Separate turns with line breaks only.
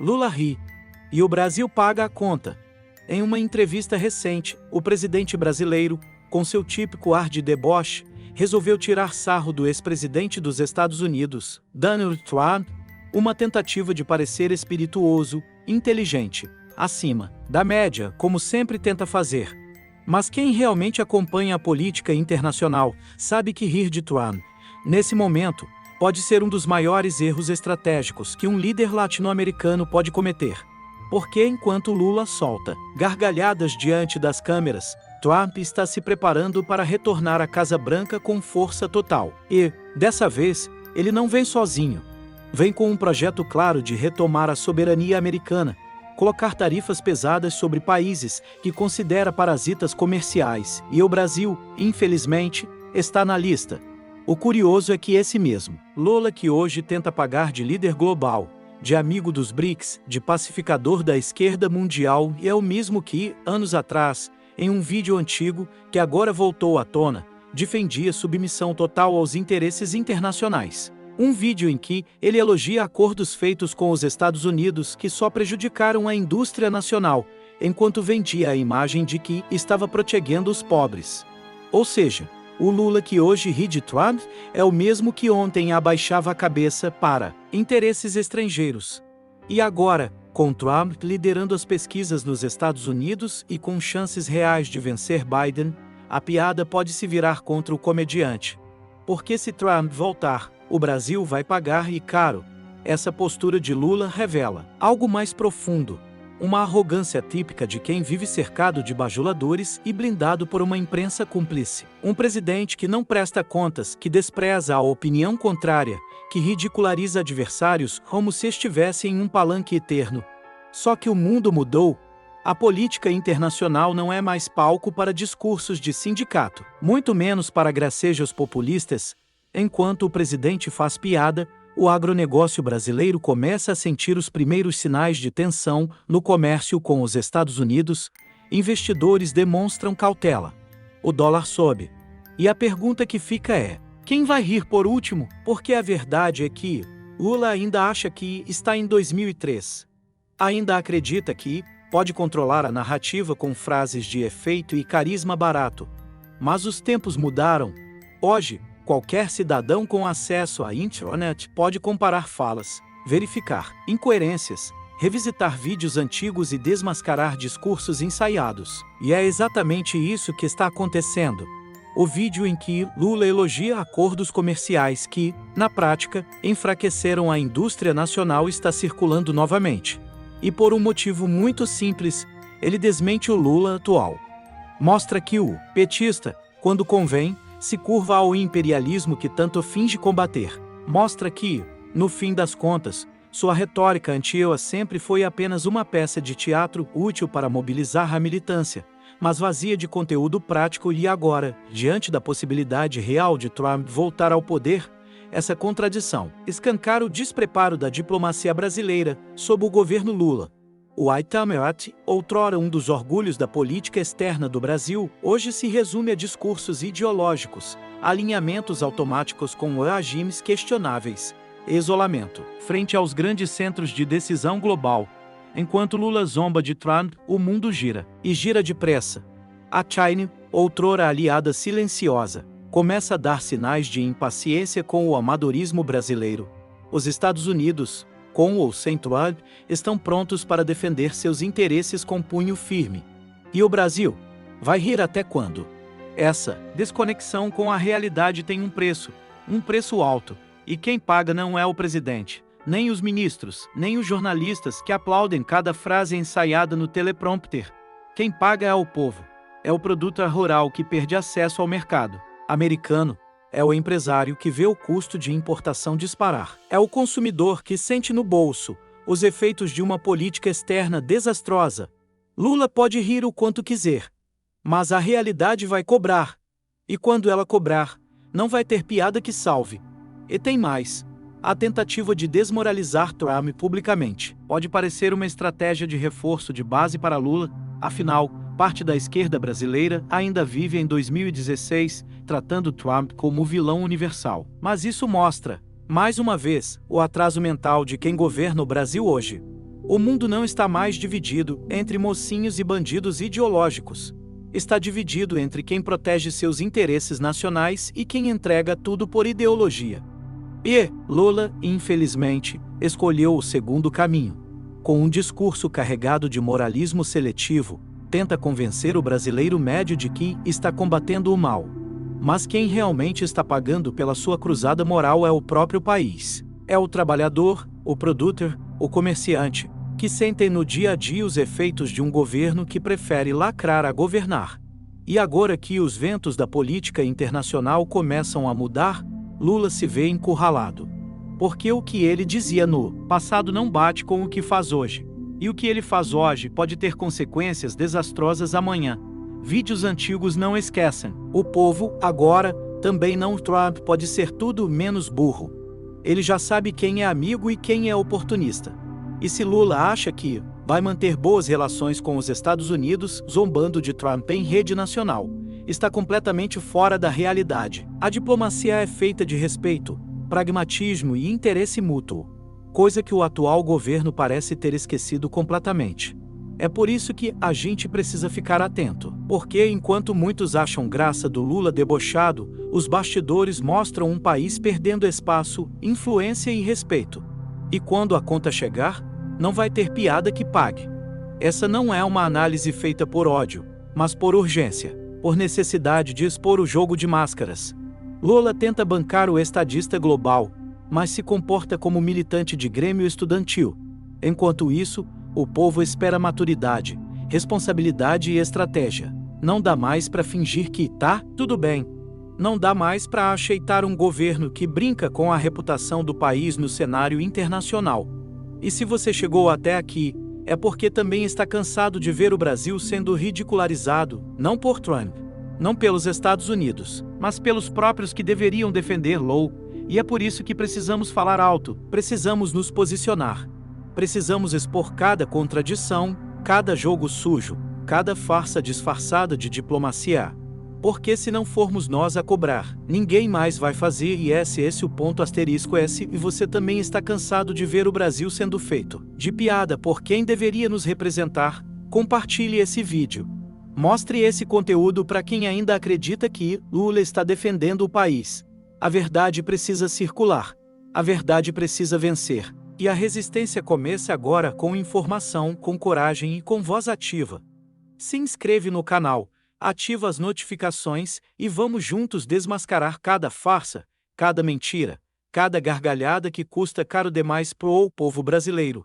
Lula ri. E o Brasil paga a conta. Em uma entrevista recente, o presidente brasileiro, com seu típico ar de deboche, resolveu tirar sarro do ex-presidente dos Estados Unidos, Donald Trump, uma tentativa de parecer espirituoso, inteligente, acima da média, como sempre tenta fazer. Mas quem realmente acompanha a política internacional sabe que rir de Trump, nesse momento, pode ser um dos maiores erros estratégicos que um líder latino-americano pode cometer. Porque enquanto Lula solta gargalhadas diante das câmeras, Trump está se preparando para retornar à Casa Branca com força total. E, dessa vez, ele não vem sozinho. Vem com um projeto claro de retomar a soberania americana, colocar tarifas pesadas sobre países que considera parasitas comerciais, e o Brasil, infelizmente, está na lista. O curioso é que esse mesmo Lula que hoje tenta pagar de líder global, de amigo dos BRICS, de pacificador da esquerda mundial, e é o mesmo que, anos atrás, em um vídeo antigo, que agora voltou à tona, defendia submissão total aos interesses internacionais. Um vídeo em que ele elogia acordos feitos com os Estados Unidos que só prejudicaram a indústria nacional, enquanto vendia a imagem de que estava protegendo os pobres. Ou seja, o Lula que hoje ri de Trump é o mesmo que ontem abaixava a cabeça para interesses estrangeiros. E agora, com Trump liderando as pesquisas nos Estados Unidos e com chances reais de vencer Biden, a piada pode se virar contra o comediante. Porque se Trump voltar, o Brasil vai pagar e caro. Essa postura de Lula revela algo mais profundo. Uma arrogância típica de quem vive cercado de bajuladores e blindado por uma imprensa cúmplice. Um presidente que não presta contas, que despreza a opinião contrária, que ridiculariza adversários como se estivesse em um palanque eterno. Só que o mundo mudou. A política internacional não é mais palco para discursos de sindicato, muito menos para gracejos populistas. Enquanto o presidente faz piada, o agronegócio brasileiro começa a sentir os primeiros sinais de tensão no comércio com os Estados Unidos. Investidores demonstram cautela. O dólar sobe. E a pergunta que fica é: quem vai rir por último? Porque a verdade é que Lula ainda acha que está em 2003. Ainda acredita que pode controlar a narrativa com frases de efeito e carisma barato. Mas os tempos mudaram. Hoje, qualquer cidadão com acesso à internet pode comparar falas, verificar incoerências, revisitar vídeos antigos e desmascarar discursos ensaiados. E é exatamente isso que está acontecendo. O vídeo em que Lula elogia acordos comerciais que, na prática, enfraqueceram a indústria nacional está circulando novamente. E por um motivo muito simples, ele desmente o Lula atual. Mostra que o petista, quando convém, se curva ao imperialismo que tanto finge combater. Mostra que, no fim das contas, sua retórica anti-EUA sempre foi apenas uma peça de teatro útil para mobilizar a militância, mas vazia de conteúdo prático. E agora, diante da possibilidade real de Trump voltar ao poder, essa contradição escancara o despreparo da diplomacia brasileira sob o governo Lula. O Itamaraty, outrora um dos orgulhos da política externa do Brasil, hoje se resume a discursos ideológicos, alinhamentos automáticos com regimes questionáveis, isolamento frente aos grandes centros de decisão global. Enquanto Lula zomba de Trump, o mundo gira, e gira depressa. A China, outrora aliada silenciosa, começa a dar sinais de impaciência com o amadorismo brasileiro. Os Estados Unidos, com ou sem Trump, estão prontos para defender seus interesses com punho firme. E o Brasil? Vai rir até quando? Essa desconexão com a realidade tem um preço alto, e quem paga não é o presidente, nem os ministros, nem os jornalistas que aplaudem cada frase ensaiada no teleprompter. Quem paga é o povo, é o produtor rural que perde acesso ao mercado americano. É o empresário que vê o custo de importação disparar. É o consumidor que sente no bolso os efeitos de uma política externa desastrosa. Lula pode rir o quanto quiser, mas a realidade vai cobrar. E quando ela cobrar, não vai ter piada que salve. E tem mais. A tentativa de desmoralizar Trump publicamente pode parecer uma estratégia de reforço de base para Lula. Afinal, parte da esquerda brasileira ainda vive em 2016, tratando Trump como o vilão universal. Mas isso mostra, mais uma vez, o atraso mental de quem governa o Brasil hoje. O mundo não está mais dividido entre mocinhos e bandidos ideológicos. Está dividido entre quem protege seus interesses nacionais e quem entrega tudo por ideologia. E Lula, infelizmente, escolheu o segundo caminho. Com um discurso carregado de moralismo seletivo, tenta convencer o brasileiro médio de que está combatendo o mal. Mas quem realmente está pagando pela sua cruzada moral é o próprio país. É o trabalhador, o produtor, o comerciante, que sentem no dia a dia os efeitos de um governo que prefere lacrar a governar. E agora que os ventos da política internacional começam a mudar, Lula se vê encurralado. Porque o que ele dizia no passado não bate com o que faz hoje. E o que ele faz hoje pode ter consequências desastrosas amanhã. Vídeos antigos não esquecem. O povo, agora, também não. Trump pode ser tudo menos burro. Ele já sabe quem é amigo e quem é oportunista. E se Lula acha que vai manter boas relações com os Estados Unidos, zombando de Trump em rede nacional, está completamente fora da realidade. A diplomacia é feita de respeito, pragmatismo e interesse mútuo, coisa que o atual governo parece ter esquecido completamente. É por isso que a gente precisa ficar atento, porque enquanto muitos acham graça do Lula debochado, os bastidores mostram um país perdendo espaço, influência e respeito. E quando a conta chegar, não vai ter piada que pague. Essa não é uma análise feita por ódio, mas por urgência, por necessidade de expor o jogo de máscaras. Lula tenta bancar o estadista global, mas se comporta como militante de grêmio estudantil. Enquanto isso, o povo espera maturidade, responsabilidade e estratégia. Não dá mais para fingir que tá tudo bem. Não dá mais para aceitar um governo que brinca com a reputação do país no cenário internacional. E se você chegou até aqui, é porque também está cansado de ver o Brasil sendo ridicularizado, não por Trump, não pelos Estados Unidos, mas pelos próprios que deveriam defender Lula. E é por isso que precisamos falar alto, precisamos nos posicionar. Precisamos expor cada contradição, cada jogo sujo, cada farsa disfarçada de diplomacia. Porque se não formos nós a cobrar, ninguém mais vai fazer e esse o ponto asterisco S. E você também está cansado de ver o Brasil sendo feito de piada por quem deveria nos representar? Compartilhe esse vídeo. Mostre esse conteúdo para quem ainda acredita que Lula está defendendo o país. A verdade precisa circular. A verdade precisa vencer. E a resistência começa agora com informação, com coragem e com voz ativa. Se inscreve no canal, ativa as notificações e vamos juntos desmascarar cada farsa, cada mentira, cada gargalhada que custa caro demais pro povo brasileiro.